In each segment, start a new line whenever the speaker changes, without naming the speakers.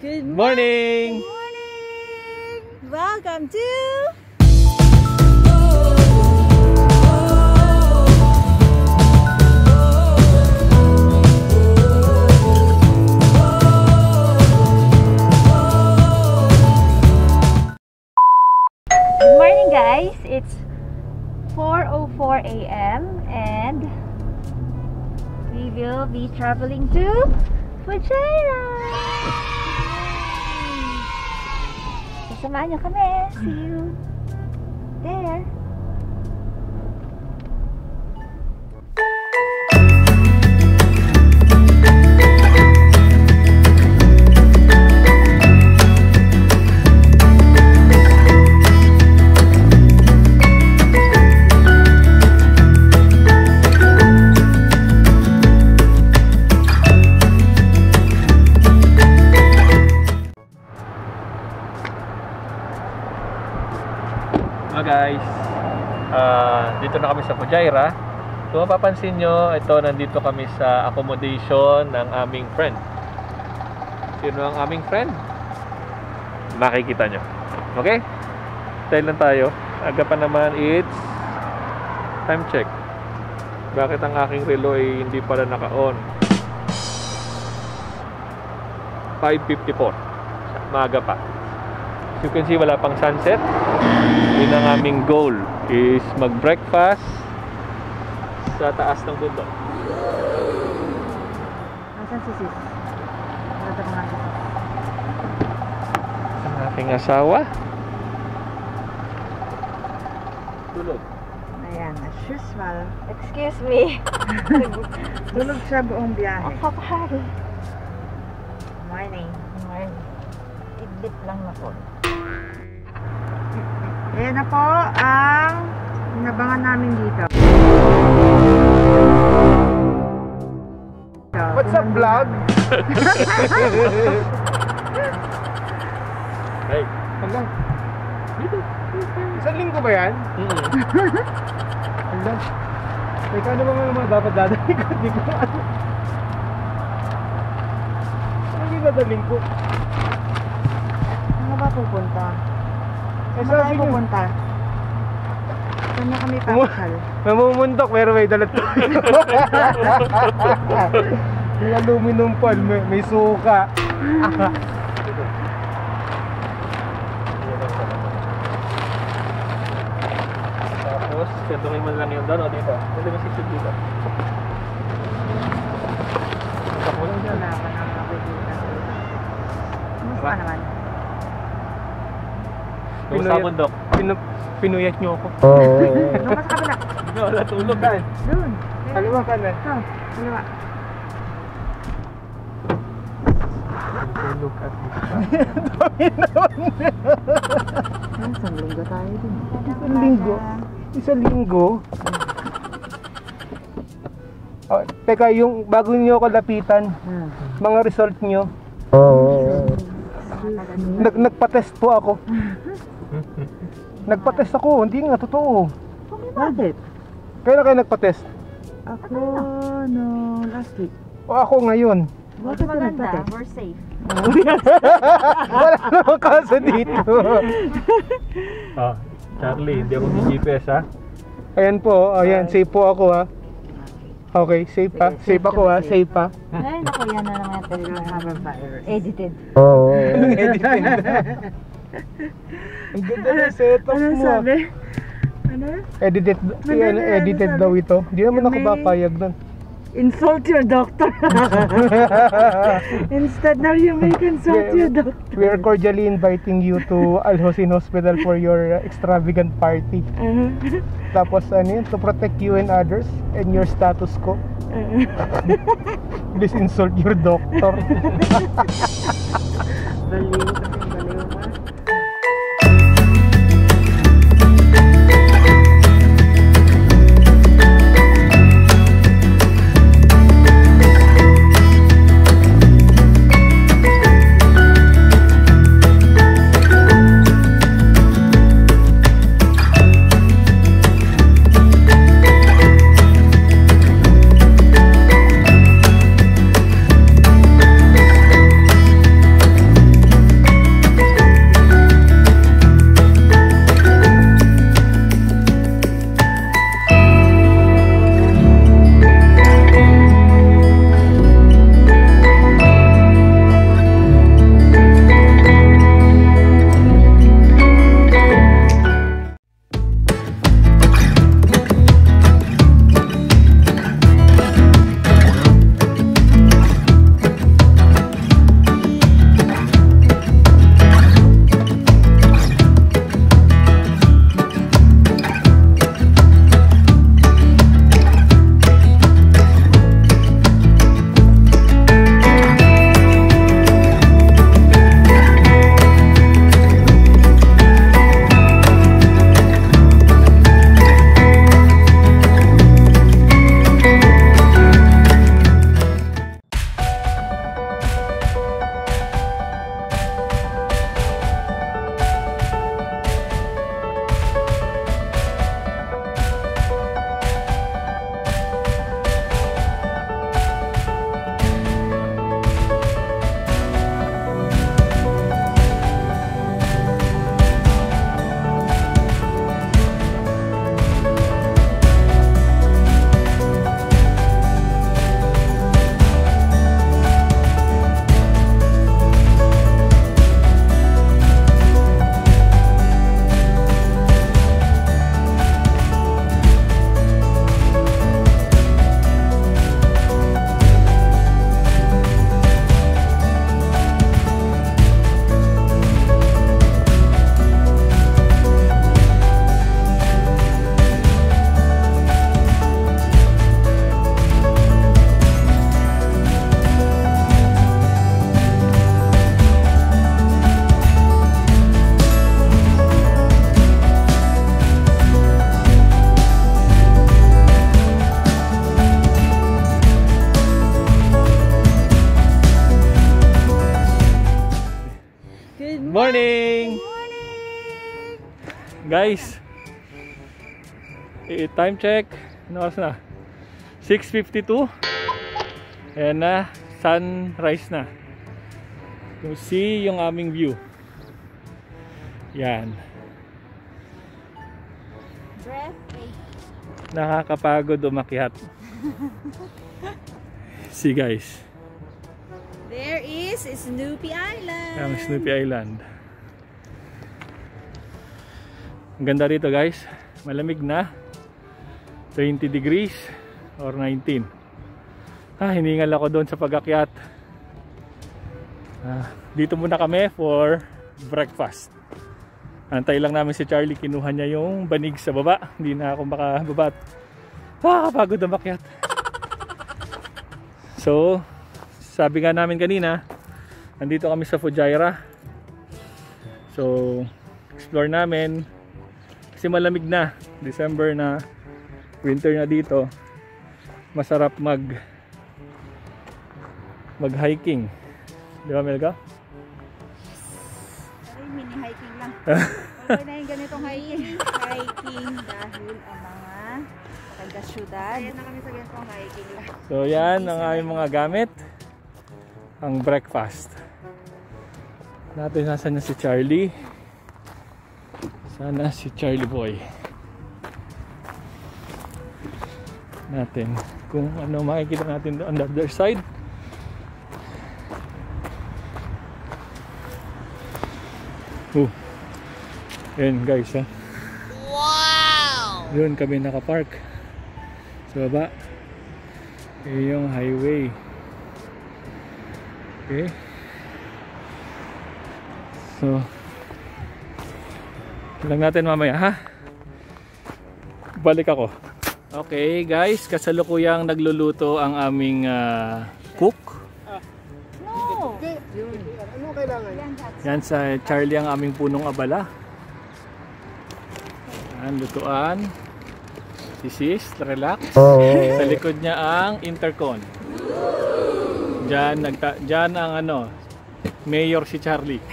Good
morning!
Good morning! Welcome to Good morning guys! It's 4:04 a.m. and we will be traveling to Fujairah! Samahan nyo kami. See you there.
Guys, dito na kami sa Fujairah. Kung mapapansin nyo, ito nandito kami sa accommodation ng aming friend. Sino ang aming friend? Makikita nyo. Okay? Style lang tayo. Aga pa naman, it's time check. Bakit ang aking relo ay hindi pala naka-on? 5:54. Maaga pa. As you can see, wala pang sunset. Yun ang aming goal, is mag-breakfast sa taas ng bundok.
Nasaan si sis?
Ang aking asawa. Tulog.
Ayan, as usual. Excuse me. Tulog siya buong biyahe. Kapahari. Morning. Morning. Tidbit lang na po. Ayan na po ang inabangan namin dito.
What's up, vlog?
Hey.
Hanggang dito. Isang linggo ba yan? Hanggang. Teka, ano ba mga dapat dadaling ko? Hindi ko ano. Hindi dadaling ko.
Ano ba pupunta?
Eh,
Saan
sabi
tayo
niyo,
pupunta? Saan na kami papasyal?
namumuntok pero may dalat. May aluminum pan, may suka.
Tapos, sentungin mo lang yung doon o dito. Pwede mo sisig dito. Ako lang dyan.
Wala pa naman ako dito. Kumusta ka naman?
Kung sa bundok.
Pinuyat niyo ako.
Doon ka sa kabila.
Wala tulog.
Doon.
Kaliwa ka na.
Ito. Kaliwa.
Look at this.
Isang linggo tayo din.
Isang linggo? Isang linggo? Oh, teka, yung bago niyo ako lapitan, mga result niyo. Nagpa-test po ako. Nagpa-test ako, hindi nga totoo.
Bakit?
Kailan kayo nagpa-test?
Ako, no, last week.
O ako ngayon.
Bakit ka nagpa-test? We're safe.
Wala namang kaso dito.
Ah, Charlie, hindi ako may GPS ha.
Ayan po, ayan, safe po ako ha. Okay, safe pa. Safe ako ha, safe pa.
Ay, naku, yan na naman yung test. Edited.
Anong editing? Ang ganda ng setup
Ano
mo.
sabi? Ano?
Edited, edited daw ito. Hindi naman ako papayag nun.
Insult your doctor. Instead now you may consult your doctor.
We are cordially inviting you to Al Hossein Hospital for your extravagant party. Tapos ano yun, to protect you and others and your status quo. Please insult your doctor.
Baliw, kasing baliw mo.
morning! Guys, time check. Ano oras na? 6:52. Ayan na, sunrise na. You see yung aming view. Yan. Nakakapagod umakyat. See guys.
There is Snoopy Island.
Ang Snoopy Island. Ang ganda rito guys. Malamig na. 20 degrees or 19. Hiningal ako doon sa pag-akyat. Dito muna kami for breakfast. Antay lang namin si Charlie. Kinuha niya yung banig sa baba. Hindi na ako makababa. Nakakapagod na makyat. So, sabi nga namin kanina, nandito kami sa Fujairah. So, explore namin. Kasi malamig na. December na. Winter na dito. Masarap mag-hiking. Di ba, Melga?
Ay, mini-hiking lang. Okay na yung ganitong hiking. Hiking dahil ang mga taga-syudad. Kaya na kami sa ganitong hiking lang.
So yan ang aming mga gamit. Ang breakfast. Natin nasan na si Charlie. Sana si Charlie boy. Natin kung ano makikita natin on the other side. Yan guys ha. Wow! Yun kami nakapark sa baba. Yun yung highway. Okay. So lang natin mamaya ha. Balik ako. Okay guys, kasalukuyang nagluluto ang aming cook.
No!
Ano kailangan?
Yan sa Charlie ang aming punong abala. Yan, lutuan. This is, relax. Sa likod niya ang intercon. Diyan ang mayor si Charlie.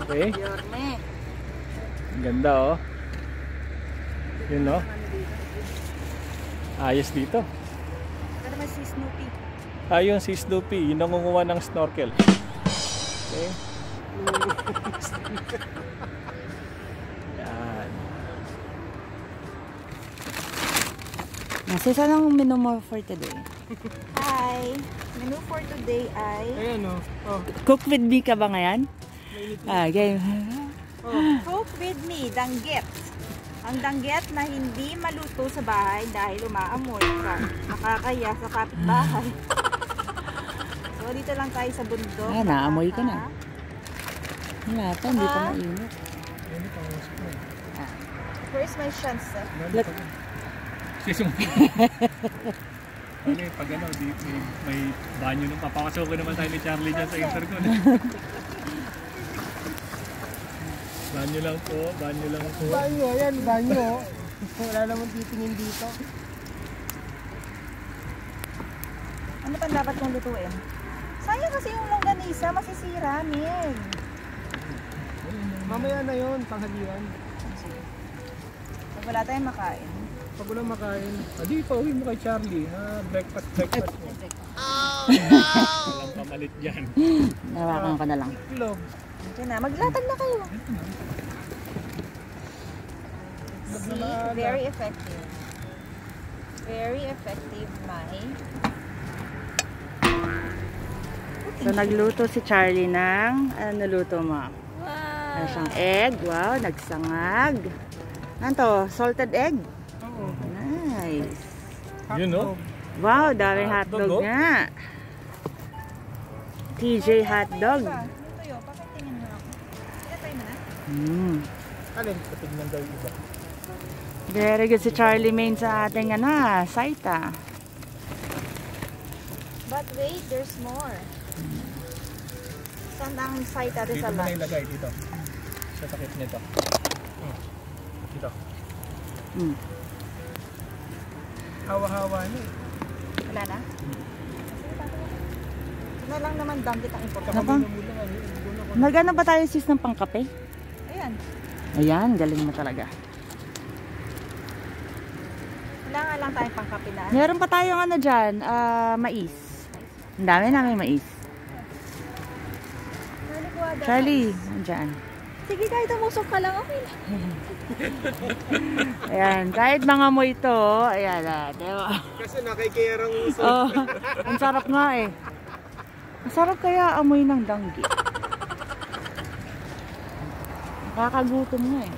Okay? Ganda oh. Yun oh. Ayos dito.
Ano naman si Snoopy?
Ayun si Snoopy, yung nangunguha ng snorkel. Okay. Yan.
Saan ang menu mo for today? Hi! Menu for today ay...
Ayan o. Oh.
Cook with me ka ba ngayon? Game. Cook with me, danggit. Ang danggit na hindi maluto sa bahay dahil umaamoy ka. Nakakaya sa kapitbahay. So dito lang tayo sa bundok.
Naamoy ka na. Wala pa, hindi pa mainit.
Where's my chance?
Pag may banyo nung papakasukin naman tayo ni Charlie dyan sa intercon. Banyo lang po, banyo lang po.
Banyo, ayan, banyo. Wala naman titingin dito.
Ano pa dapat kong lutuin? Sayang kasi yung longganisa, masisira, Mel.
Mamaya na yun, panghalian.
Pag wala tayong makain.
Pag wala makain, dito, uwi mo kay Charlie. Breakfast mo.
Walang pamalit dyan.
Nawakan ko na lang.
Love.
Diyan na, maglatag na kayo. See, very effective. Very effective, Mai.
So nagluto si Charlie ng, ano naluto mo? Ano siyang egg, wow, nagsangag. Ano to, salted egg?
Oo.
Nice.
Yun no?
Wow, dami hotdog nga. TJ hotdog.
Tuyo, pakitingin mo ako. Pinatay mo na?
Alin, patignan daw yung iba.
Very good si Charlie Main sa ating saita.
But wait, there's more. Saan ang site natin
Dito
sa
mo na
lunch?
ilagay, dito. Sa takip nito. Dito.
Hawa-hawa niya.
Wala na? Ito na lang naman danggit ang importante.
Napa?
Muna,
Nagano ba tayo sis ng pangkape?
Ayan.
Ayan, galing mo talaga.
Wala nga lang tayong pangkape na.
Meron pa tayong ano dyan, mais. Ang dami namin mais.
Nalikuwada.
Charlie, andyan.
Sige, kahit umusok ka lang, okay lang.
Ayan, kahit mga mo ito, ayan na, diba?
Kasi nakikiyarang uso.
Oh, ang sarap nga eh. Ang sarap kaya amoy ng danggi. Nakakagutom nga eh.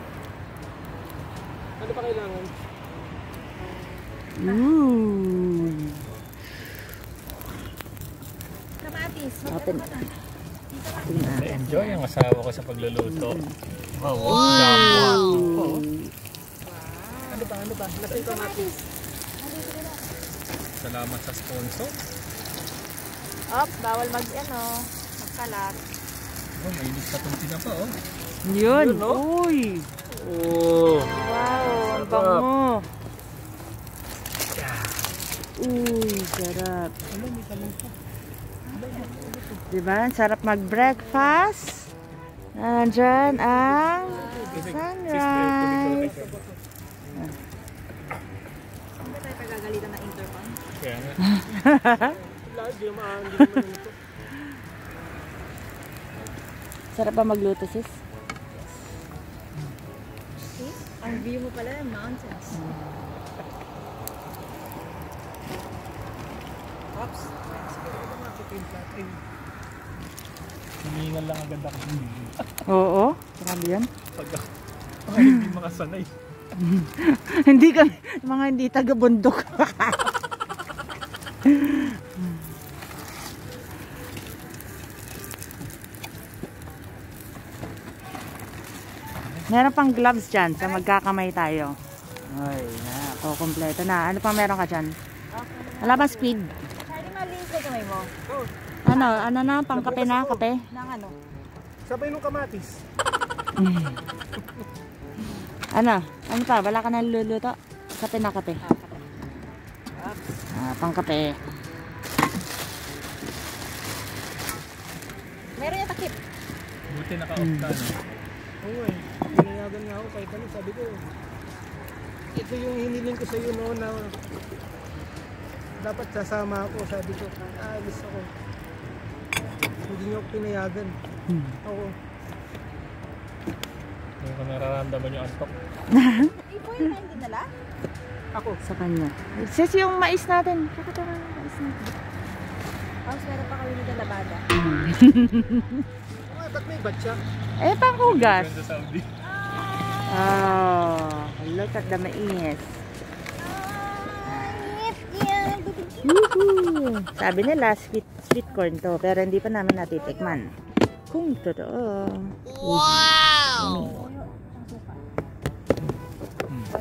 Ano pa kailangan?
Ooh.
Kamatis.
Open. Tingnan.
Na-enjoy ang asawa ko sa pagluluto. Wow!
Wow.
Ano ba? Lasing kamatis.
Salamat sa sponsor.
Ops, bawal magkalat.
Oh, mainit pa itong tinapa, oh.
Yun.
Yun, no?
Uy.
Oh!
Wow, ang bango. Uy, sarap. Diba? Ang sarap mag-breakfast. Nandyan ang sunrise.
Hindi tayo pagagalitan ng intercom.
Kaya nga.
Hindi naman ito.
Sarap ba magluto, sis?
See? Ang view mo pala yung mountains. Ops.
Hiningal lang agad ako.
Oo. Grabe yan.
Pag ako hindi makasanay.
Hindi kami, mga hindi taga-bundok. Meron pang gloves dyan sa magkakamay tayo. Ay, kukumpleto na. Ano pa meron ka dyan? Wala ba speed?
Charlie, malinis na kamay mo.
Ano na? Pangkape na? Kape?
Nang ano?
Sabay nung kamatis.
Ano? Ano pa? Wala ka na luluto? Kape na kape.
Ops.
Pangkape.
Meron yung takip.
Buti naka-off ka, no?
Oo eh. Pinayagan nga ako kahit ano. Sabi ko, ito yung hiniling ko sa iyo noon na dapat sasama ako. Sabi ko, aalis ako. Hindi niyo ako pinayagan. Oo.
Hindi ko nararamdaman yung antok.
Ipo yung hindi nala?
Ako.
Sa kanya. Sis, yung mais natin. Pakita mo yung mais natin.
Ops, meron pa kami nito labada.
Ba't may batcha?
Eh, panghugas.
Ganda Saudi.
Oh, look at the mais. Woohoo! Sabi nila, sweet corn to, pero hindi pa namin natitikman. Kung totoo. Wow!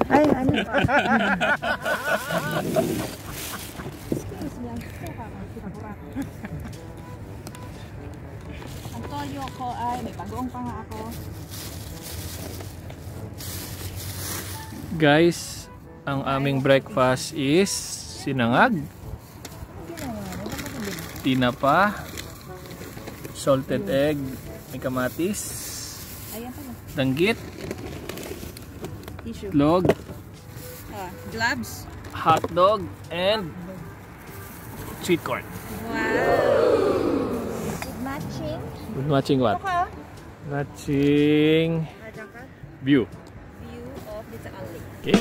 Ay, ano?
Excuse me, ang suka ko. Ang toyo ko ay may bagoong pa nga ako.
Guys, ang aming breakfast is sinangag, tinapa, salted egg, may kamatis,
Ayan pala.
danggit,
Tissue.
log,
Gloves.
hotdog, and sweet corn.
Wow. Matching.
Good matching what?
Ka?
Matching view.
View of the Taali.
Okay?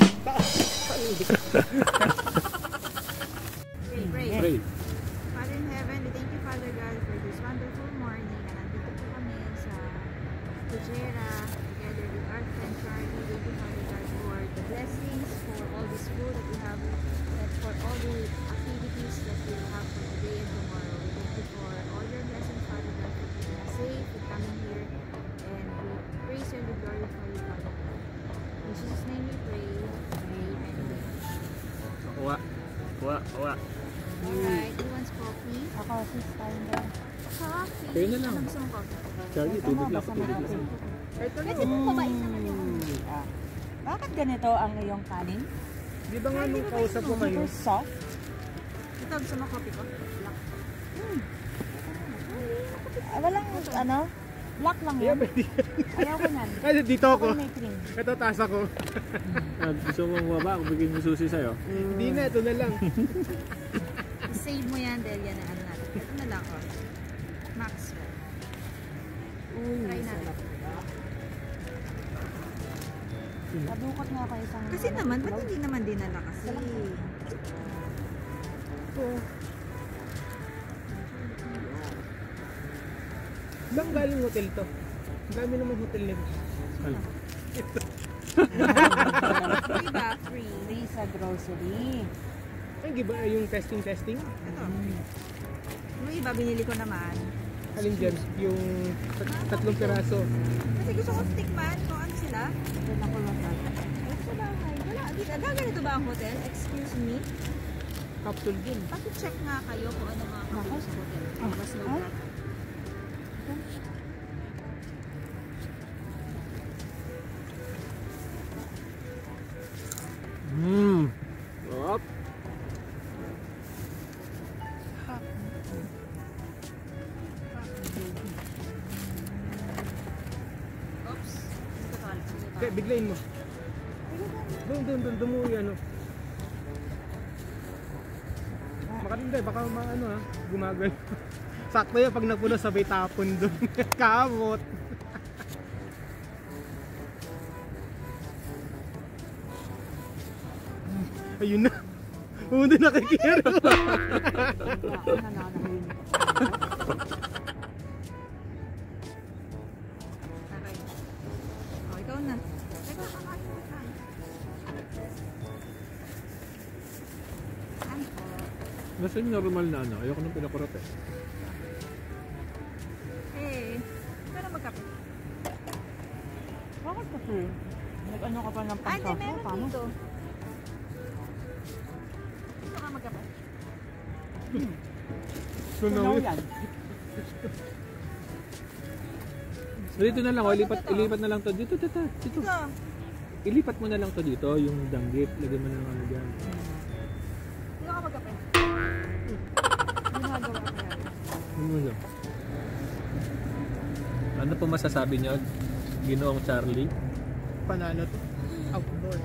Pray.
Pray.
Father in heaven, we thank you, Father God, for this wonderful morning. Na nandito po kami sa Pujera together with our friend Charlie. Thank you, Father God, for the blessings, for all this food that we have, and for all the activities that we will have for today and tomorrow. We thank you for all your blessings, Father God, for keeping us safe, for coming here, and we praise you and we glorify you, Father God. In Jesus' name we pray. Amen.
Wa.
Alright, who wants coffee?
Ako, sis, tayo na.
Coffee.
Kayo na lang.
Ano gusto mong coffee?
Charlie, tubig lang. Tubig lang.
Pwede mo babain naman yung
Bakit ganito ang iyong kanin?
Di ba nga nung kausap ko
Super
ngayon?
soft.
Ito, gusto mo coffee ko? Black.
Walang, ano, Black lang
Yeah,
yan.
pwede.
Ayaw ko nan.
Kasi dito ako.
May cream.
Ito taas ako.
Gusto mo bumaba? Kung bigyan mo susi sa'yo.
Hindi na, ito na lang.
Save mo yan, Delia, na ano natin. Ito na lang, oh. Maxwell. Try natin.
Nabukot nga ako isang...
Kasi naman, ba't hindi naman dinala kasi?
Saan galing hotel to? Ang dami naman hotel nito.
Diba? Free.
Free sa grocery.
Ay, di ba yung testing?
Ito. Yung iba, binili ko naman.
Alin dyan? Yung tatlong piraso.
Kasi gusto ko tikman kung ano sila.
Ito na ko lang tayo.
Ay, sa bahay. Wala. Ganito ba ang hotel? Excuse me?
Capsule din.
Paki-check nga kayo kung ano mga kapag sa hotel. Mas low na.
Sarap.
Oops.
Hindi, biglayin mo. Doon mo yan. Makatindi, baka maano ha, gumagal. Sakto yan pag napuno sabay tapon doon. Kamot. Ayun na. Pumunta na kay Kero.
Ako na nananahin.
Okay. Oh, ikaw na. Teka, kakain mo tayo. Ano po?
Basta yung normal na ano. Ayoko nang pinakurap eh.
Ikaw na magkape.
Bakit kasi? Nag-ano ka pa ng
Ay,
pangsasaw?
di, meron
Paano?
dito. Ito ka magkape.
Tunaw yan.
Dito na lang, oh. Ilipat na lang to. Dito.
Ito.
Ilipat mo na lang to dito, yung danggit. Lagyan mo na lang ano dyan.
Ito ka magkape. Ginagawa ko yan.
Ano? Ano po masasabi niyo, Ginoong Charlie?
Panalo to. Outdoor.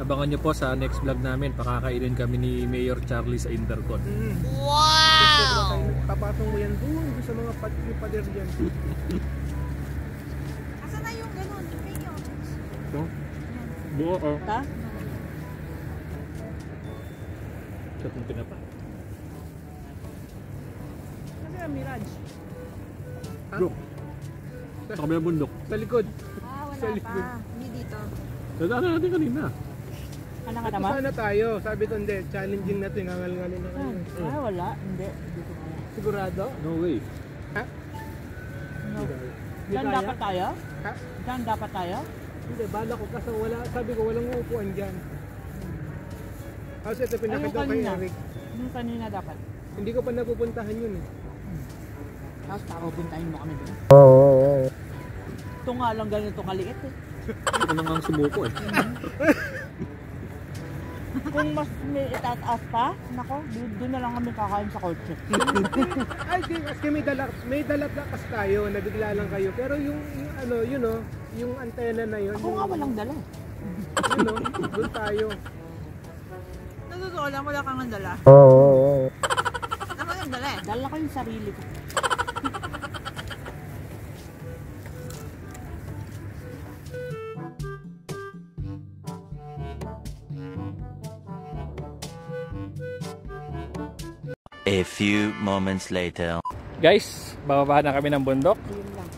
Abangan niyo po sa next vlog namin. Pakakainin kami ni Mayor Charlie sa Intercon.
Wow! Tapatong mo yan doon sa mga pader dyan.
Asan na yung ganun? Yung mayo?
No? Buo oh.
Ta?
Sa itong pinapa.
Kasi yung Mirage.
Bro. Sa kabilang bundok.
Sa likod.
Wala
Sa likod.
pa. Hindi dito.
Nadaanan natin kanina.
Ano ka
Ito
naman?
sana tayo. Sabi ko hindi. Challenging na ito. Ngangal-ngalin na kayo.
Wala. Hindi. Dito tayo.
Sigurado?
No way.
Ha?
No.
Hindi
Diyan
kaya?
dapat tayo?
Ha?
Diyan dapat tayo?
Hindi. Bala ko kasi wala. Sabi ko walang uupuan dyan. Kasi ito pinakita ko kay
kanina.
Eric.
Yung kanina dapat.
Hindi ko pa napupuntahan yun eh.
Tapos puntahin mo kami doon. Ito nga lang ganito kaliit eh.
Ito na nga ang sumuko eh.
Kung mas may itataas pa, nako, doon na lang kami kakain sa kotse.
Ay, di. Kasi may dalakas tayo. Nabigla lang kayo. Pero yung ano, yun o. Yung antena na yun.
Ako nga walang dala.
Yun o. Doon tayo.
Totoo lang, wala kang dala. Ano yung dala?
Dala ko yung sarili ko.
A few moments later.
Guys, bababa na kami ng bundok.
Yun lang.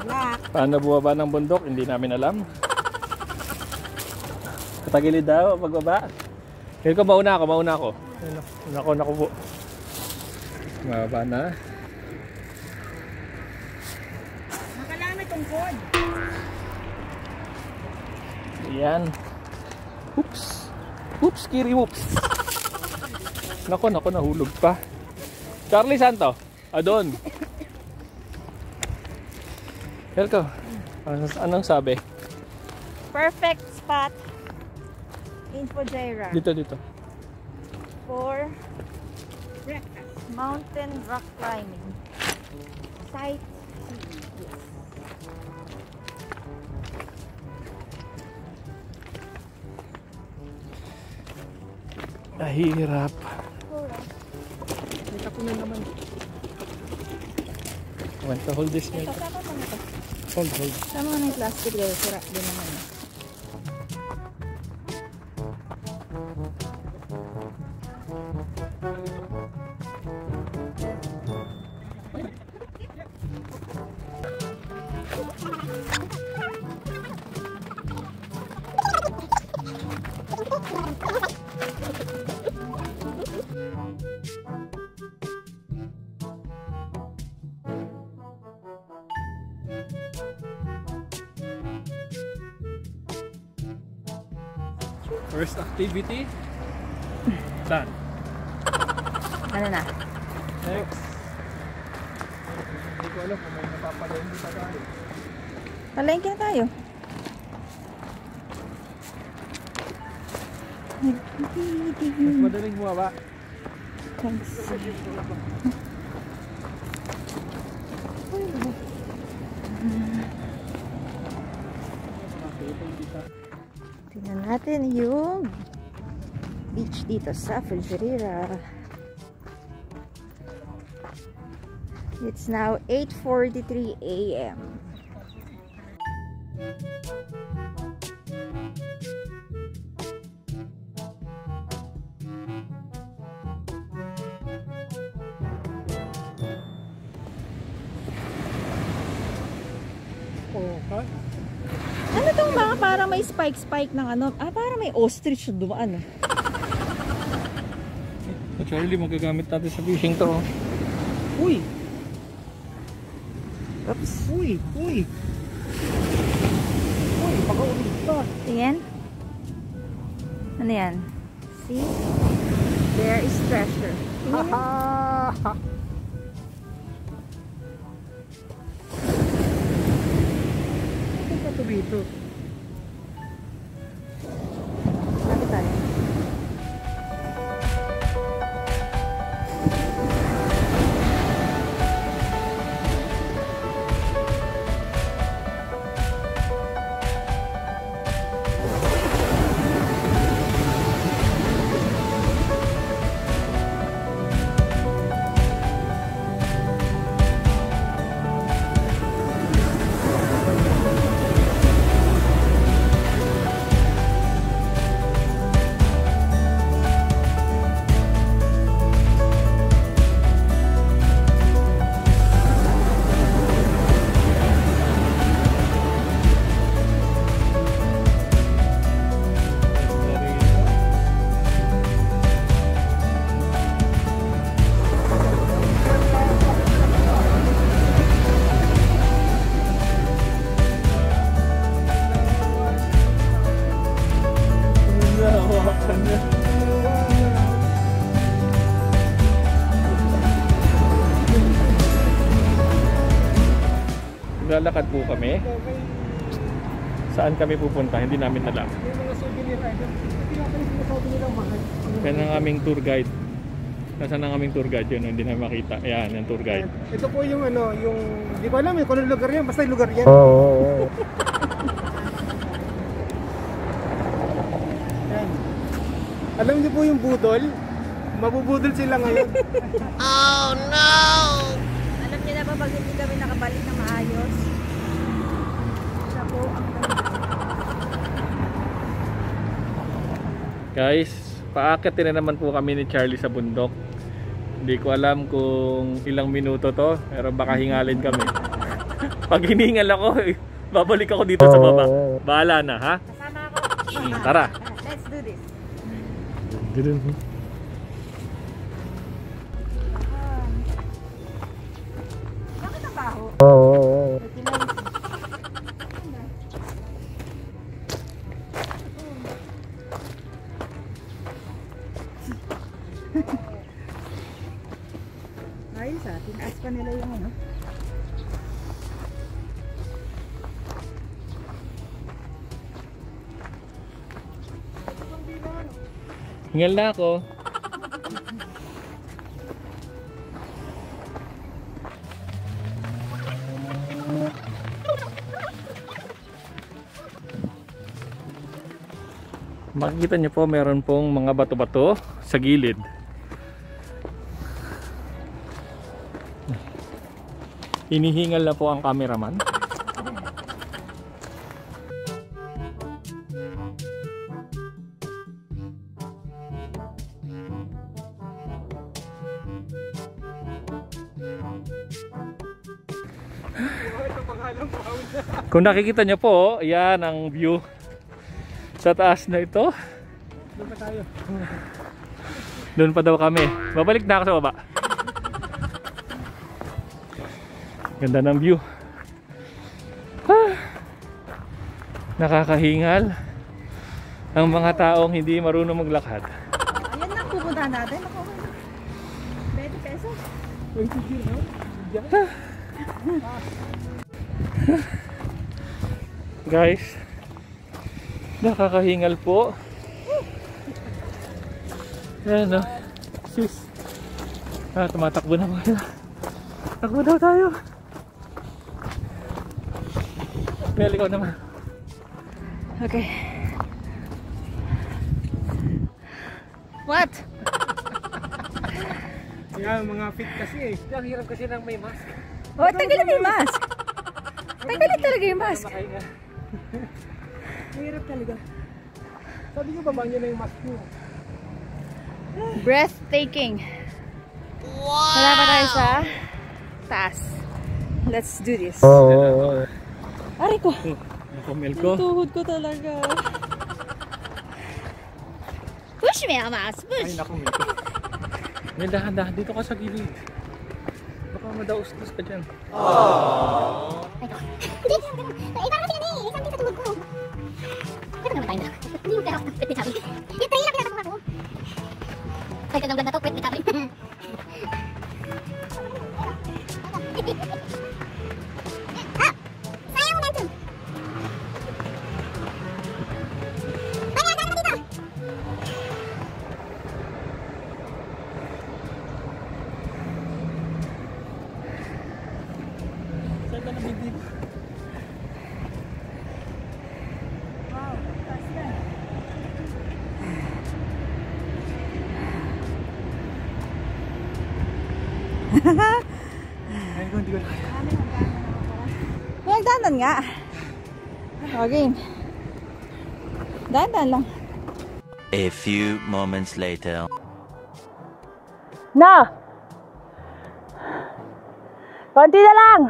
Black.
Paano bumaba ng bundok? Hindi namin alam. Katagilid daw, pagbaba. Kaya ko, mauna ako. Naku po. Bababa na.
Nakailangan may tungkod.
Ayan. Oops. Oops, kiri whoops. Nako, nahulog pa. Charlie, saan to? Doon. Helko, anong sabi?
Perfect spot in Fujairah
Dito.
for mountain rock climbing. Site
Mahirap.
Kita ko na naman.
Want to hold this mic?
Kasama mo na ito.
Hold.
Sama mo na yung plastic dahil sira din naman.
First activity done.
Ano na?
Next. Hindi ko alam kung may napapalain dito tayo.
Palengke na tayo.
Mas madaling bumaba.
Thanks. Tingnan natin yung beach dito sa Fujirira. It's now 8:43 a.m.
Oh, ha?
Ano tong mga parang may spike ng ano? Parang may ostrich na dumaan.
Actually, magagamit natin sa fishing to.
Uy!
Oops.
Uy! Uy! Uy! Baka ulit ka.
Tingin. Ano yan? See? There is treasure. Tingin mo.
Haha! Ano pa ito dito?
Lapit tayo.
Lalakad po kami. Saan kami pupunta? Hindi namin alam.
Yung mga souvenir item. Hindi nga pala sinasabi nilang mahal.
Yan ang aming tour guide. Nasaan ang aming tour guide? Yun, hindi namin makita. Ayan, yung tour guide.
Ito po yung ano, yung... Di ko alam kung anong lugar yan. Basta yung lugar yan. Yan. Alam niyo po yung budol? Mabubudol sila ngayon.
Alam niyo na ba pag hindi kami nakabalik na maayos? Siya po ang
Guys, paakyat na naman po kami ni Charlie sa bundok. Hindi ko alam kung ilang minuto to, pero baka hingalin kami. Pag hiningal ako, babalik ako dito sa baba. Bahala na, ha?
kasama ako.
Tara.
Let's do this. Bakit ang baho? Ayos tinaas pa nila yung ano.
Hingal na ako. Makikita niyo po meron pong mga bato-bato sa gilid. Hinihingal na po ang cameraman. Kung nakikita niyo po, yan ang view sa taas na ito.
Doon pa tayo.
Doon pa daw kami. Babalik na ako sa baba. Ganda ng view. Nakakahingal ang mga taong hindi marunong maglakad.
Ayan na, pupuntahan natin. Ako, 20 pesos.
20 kilo.
Guys, nakakahingal po. Ayan o. Sis. Tumatakbo na mga. Takbo daw tayo. Mel, ikaw naman.
Okay. What?
Yan, mga fit kasi eh. Ang hirap kasi ng may mask.
Oh, tanggalin mo yung mask. Tanggalin talaga yung mask.
Mahirap talaga. Sabi nyo, baba nyo na yung mask nyo.
Breathtaking. Wow! Wala pa tayo sa taas. Let's do this. Aray ko.
Ako, Mel ko.
Yung tuhod ko talaga. Push me, Amas.
Ay,
Push.
naku, Mel ko. Mel, dahan-dahan. Dito ka sa gilid. Baka madaustos ka dyan.
Hindi, parang kasi yan eh. Isang din sa tuhod ko. Ito naman tayo na. Hindi mo kaya ako pwede sabi. Yung tayo lang pinatawa ko. Kahit ka ng vlog na to, pwede sabi. Ah! Sayang mo na ito. Banya, daan mo dito.
Saan ka nabibig? Ay, hindi ko na.
Dahan nga. Okay. Dahan lang.
A few moments later.
Na! Konti na lang!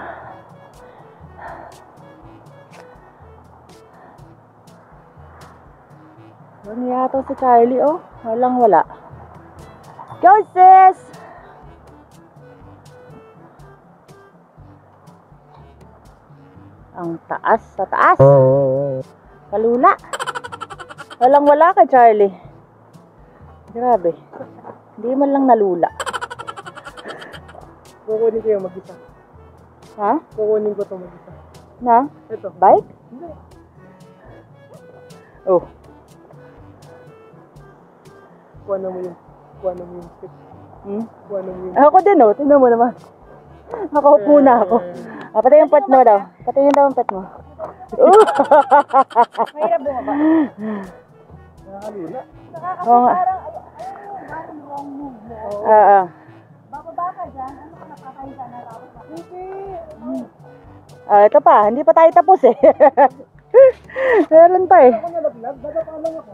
Ano yata si Charlie, oh? Walang wala. Go, sis! Ang taas, sa taas. Kalula. Walang wala ka, Charlie. Grabe. Hindi man lang nalula.
Kukunin ko yung mag-isa.
Ha?
Kukunin ko ito mag-isa.
Na?
Ito.
Bike?
Hindi.
Oh.
Kuha na mo yung stick. Kuha na mo yung
Ako din, oh. Tingnan mo naman. Nakaupo na ako. Patay yung pot mo daw. Patay daw yung pot mo.
Mahirap bumaba.
nakakalula.
Oo nga. Oo.
Bababa ka dyan, ano ka napakahiga na tapos na?
Ito pa, hindi pa tayo tapos eh. Meron pa eh.
Ako nalaglag, dadapa lang ako.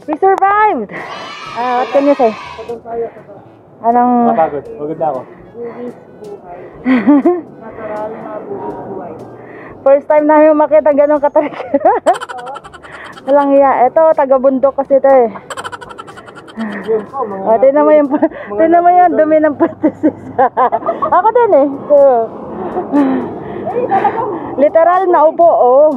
We survived! What can you say? Anong...
Mapagod. Pagod na ako.
Natural na buhay.
First time namin makita ganong katarik. Walang iya. Ito, taga-bundok kasi ito eh. Tingnan mo yung dumi ng patasis. Ako din eh. So, literal na upo, oh.